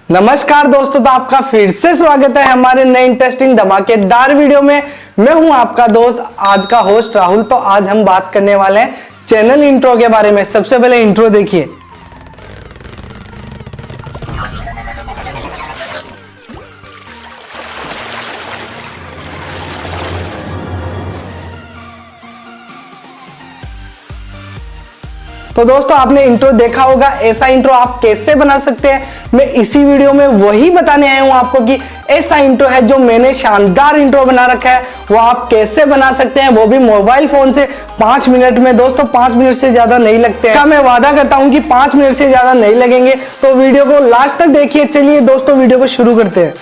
नमस्कार दोस्तों, तो आपका फिर से स्वागत है हमारे नए इंटरेस्टिंग धमाकेदार वीडियो में। मैं हूं आपका दोस्त आज का होस्ट राहुल। तो आज हम बात करने वाले हैं चैनल इंट्रो के बारे में। सबसे पहले इंट्रो देखिए। तो दोस्तों आपने इंट्रो देखा होगा, ऐसा इंट्रो आप कैसे बना सकते हैं मैं इसी वीडियो में वही बताने आया हूं आपको कि ऐसा इंट्रो है जो मैंने शानदार इंट्रो बना रखा है, वो आप कैसे बना सकते हैं, वो भी मोबाइल फोन से 5 मिनट में। दोस्तों 5 मिनट से ज्यादा नहीं लगते हैं, मैं वादा करता हूं कि 5 मिनट से ज्यादा नहीं लगेंगे। तो वीडियो को लास्ट तक देखिए। चलिए दोस्तों वीडियो को शुरू करते हैं।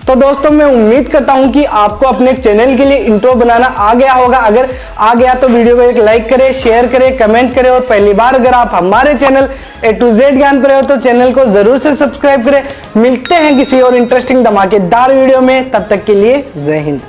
तो दोस्तों मैं उम्मीद करता हूं कि आपको अपने चैनल के लिए इंट्रो बनाना आ गया होगा। अगर आ गया तो वीडियो को एक लाइक करें, शेयर करें, कमेंट करें और पहली बार अगर आप हमारे चैनल A to Z ज्ञान पर हो तो चैनल को जरूर से सब्सक्राइब करें। मिलते हैं किसी और इंटरेस्टिंग धमाकेदार वीडियो में, तब तक के लिए जय हिंद।